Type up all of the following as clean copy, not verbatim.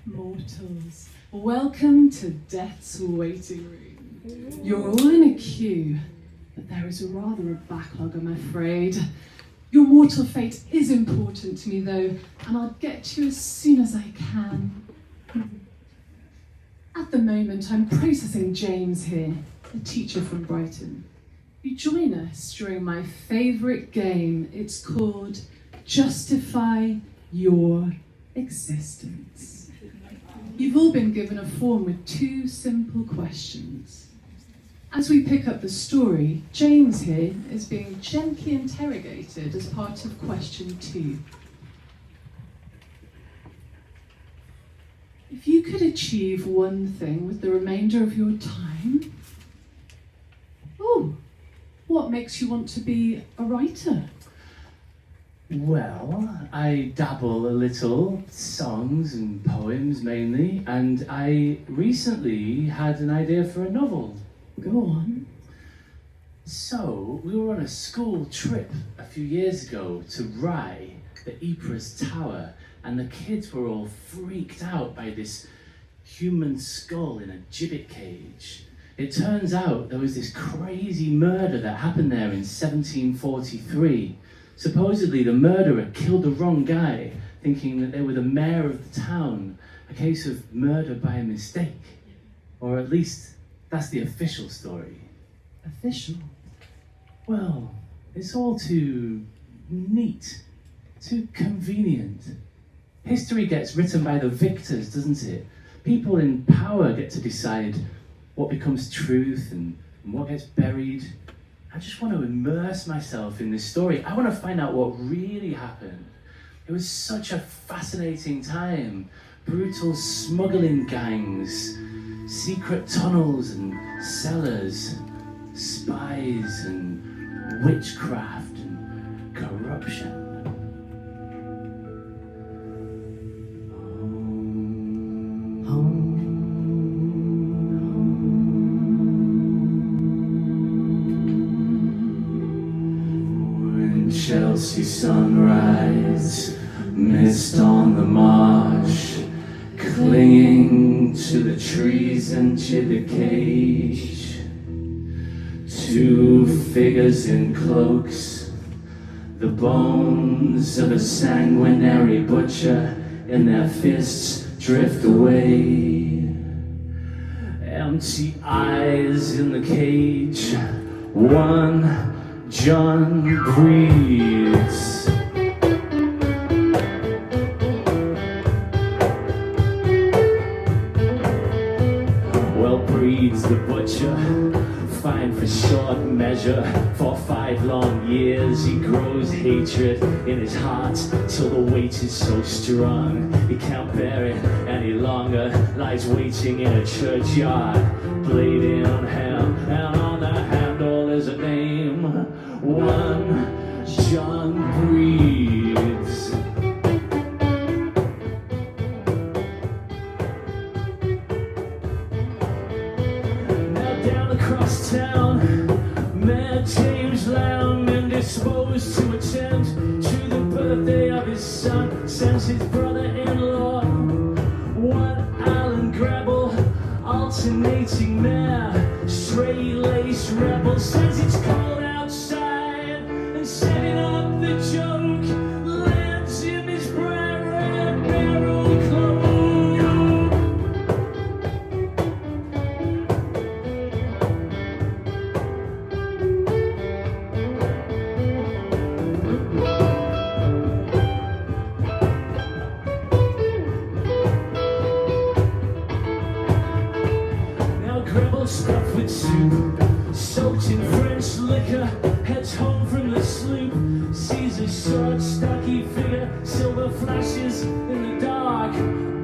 Mortals, welcome to Death's waiting room. You're all in a queue, but there is rather a backlog, I'm afraid. Your mortal fate is important to me, though, and I'll get to you as soon as I can. At the moment, I'm processing James here, a teacher from Brighton. You join us during my favourite game. It's called Justify Your Existence. You've all been given a form with 2 simple questions. As we pick up the story, James here is being gently interrogated as part of question 2. If you could achieve one thing with the remainder of your time, what makes you want to be a writer? Well, I dabble a little, songs and poems mainly, and I recently had an idea for a novel. Go on. So, we were on a school trip a few years ago to Rye, the Ypres Tower, and the kids were all freaked out by this human skull in a gibbet cage. It turns out there was this crazy murder that happened there in 1743. Supposedly the murderer killed the wrong guy, thinking that they were the mayor of the town, a case of murder by mistake. Or at least, that's the official story. Official? Well, it's all too neat, too convenient. History gets written by the victors, doesn't it? People in power get to decide what becomes truth and what gets buried. I just want to immerse myself in this story. I want to find out what really happened. It was such a fascinating time. Brutal smuggling gangs, secret tunnels and cellars, spies and witchcraft and corruption. Chelsea sunrise, mist on the marsh, clinging to the trees and to the cage. 2 figures in cloaks, the bones of a sanguinary butcher in their fists drift away. Empty eyes in the cage, one John breathes. Well breeds the butcher, fine for short measure. For 5 long years he grows hatred in his heart, till the weight is so strong he can't bear it any longer. Lies waiting in a churchyard, blade in hand, and on the handle is a name. One John breathes. Now down across town, met James Lamb, indisposed to attend to the birthday of his son. Sends his brother-in-law, one Alan Grabble, alternating mare, straight-laced rebel. Says it's cold outside, and setting up the joke, lands in his bright red barrel cloak. Now Grabble stuffed with soup, soaked in French liquor, heads home from the sloop, sees a short, stocky figure, silver flashes in the dark,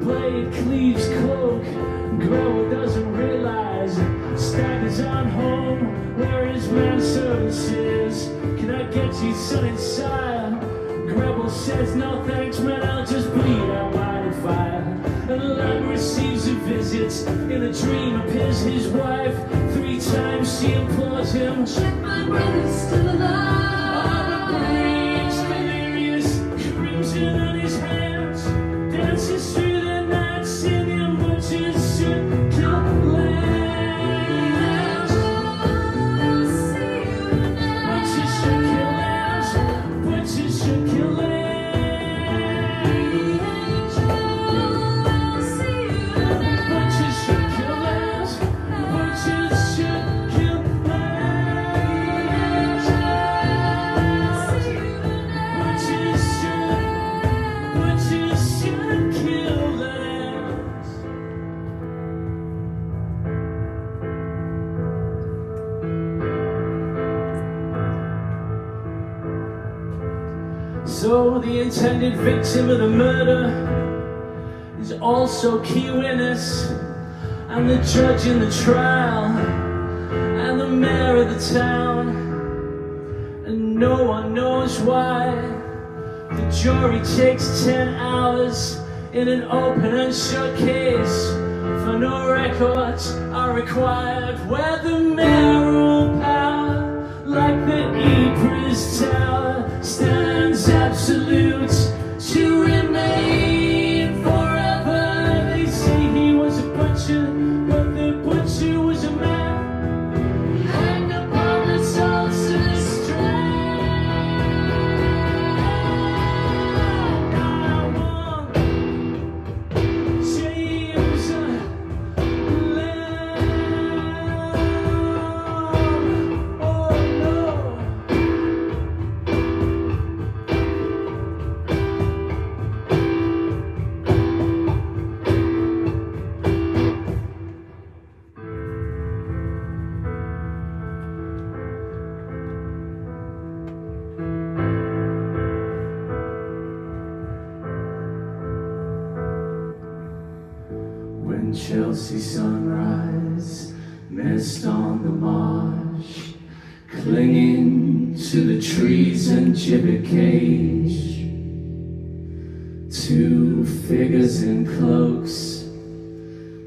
blade cleaves cloak. Grabble doesn't realize, staggers on home, where his manservant says, "Can I get you son inside?" Grabble says, "No thanks man, I'll just bleed out by the fire." And Lamb receives a visit, in a dream appears his wife. 3 times she implores him, "Check my brother's still alive." So the intended victim of the murder is also key witness, and the judge in the trial, and the mayor of the town, and no one knows why. The jury takes 10 hours in an open and shut case, for no records are required, where the mayoral power, like the Ypres Tower, stands absolute to remain forever. They say he was a butcher, but the butcher was a man, hanged upon the Tulsa strand. I won't say it was a lamb. Oh no. When Chelsea sunrise, mist on the marsh, clinging to the trees and gibbet cage, two figures in cloaks,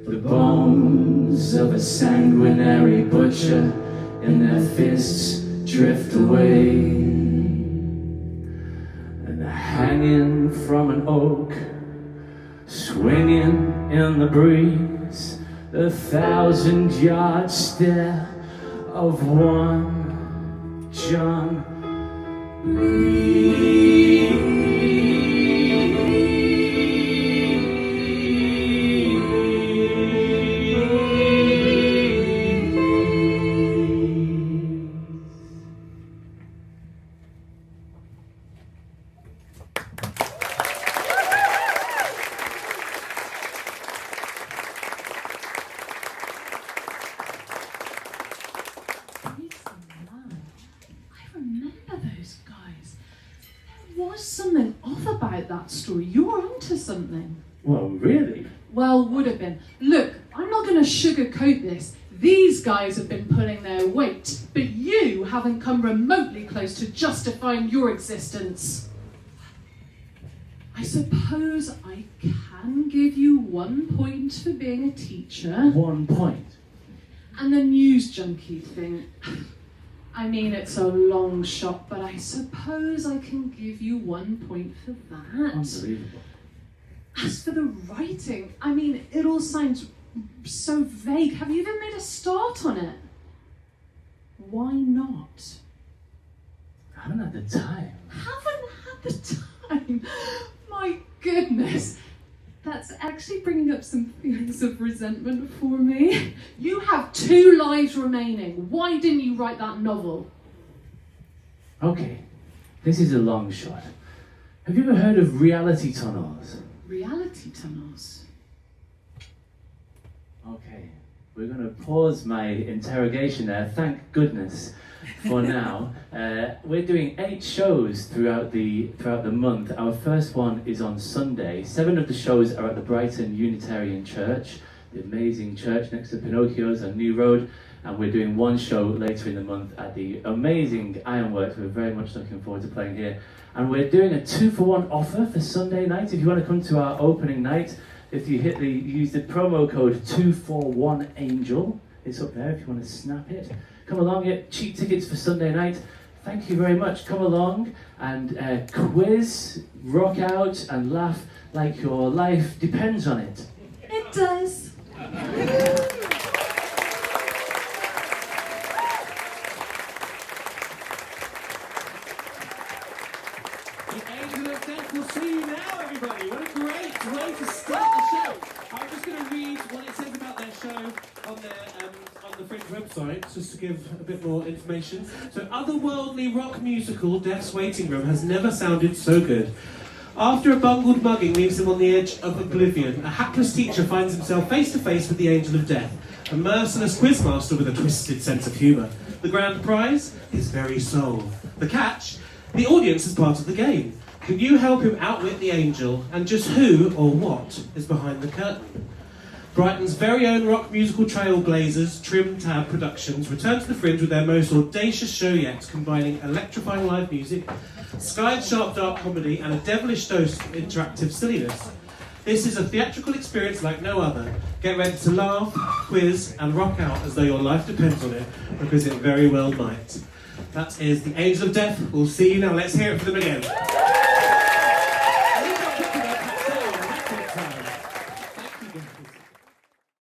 the bones of a sanguinary butcher in their fists drift away, and hanging from an oak, swinging in the breeze, the 1,000-yard stare of one John Something off about that story. You're onto something. Well, really? Well, would have been. Look, I'm not going to sugarcoat this. These guys have been pulling their weight, but you haven't come remotely close to justifying your existence. I suppose I can give you 1 point for being a teacher. 1 point? And the news junkie thing. I mean, it's a long shot, but I suppose I can give you 1 point for that. Unbelievable. As for the writing, I mean, it all sounds so vague. Have you even made a start on it? Why not? I haven't had the time. Haven't had the time? My goodness. That's actually bringing up some feelings of resentment for me. You have 2 lives remaining. Why didn't you write that novel? Okay, this is a long shot. Have you ever heard of reality tunnels? Reality tunnels? Okay, we're going to pause my interrogation there, thank goodness, for now. We're doing 8 shows throughout the month. Our first one is on Sunday. 7 of the shows are at the Brighton Unitarian Church, the amazing church next to Pinocchio's on New Road. And we're doing 1 show later in the month at the amazing Ironworks. We're very much looking forward to playing here. And we're doing a 2-for-1 offer for Sunday night. If you want to come to our opening night, if you use the promo code 241ANGEL, it's up there if you want to snap it. Come along, get cheap tickets for Sunday night. Thank you very much. Come along and quiz, rock out and laugh like your life depends on it. It does. We'll see you now, everybody. What a great way to start the show. I'm just going to read what it says about their show on the Fringe website, just to give a bit more information. So, Otherworldly rock musical Death's Waiting Room has never sounded so good. After a bungled mugging leaves him on the edge of oblivion, a hapless teacher finds himself face to face with the angel of death, a merciless quizmaster with a twisted sense of humour. The grand prize? His very soul. The catch? The audience is part of the game. Can you help him outwit the angel? And just who or what is behind the curtain? Brighton's very own rock musical trailblazers, Trim Tab Productions, return to the Fringe with their most audacious show yet, combining electrifying live music, scythe-sharp dark comedy, and a devilish dose of interactive silliness. This is a theatrical experience like no other. Get ready to laugh, quiz, and rock out as though your life depends on it, because it very well might. That is the Angel of Death. We'll see you now. Let's hear it for them again.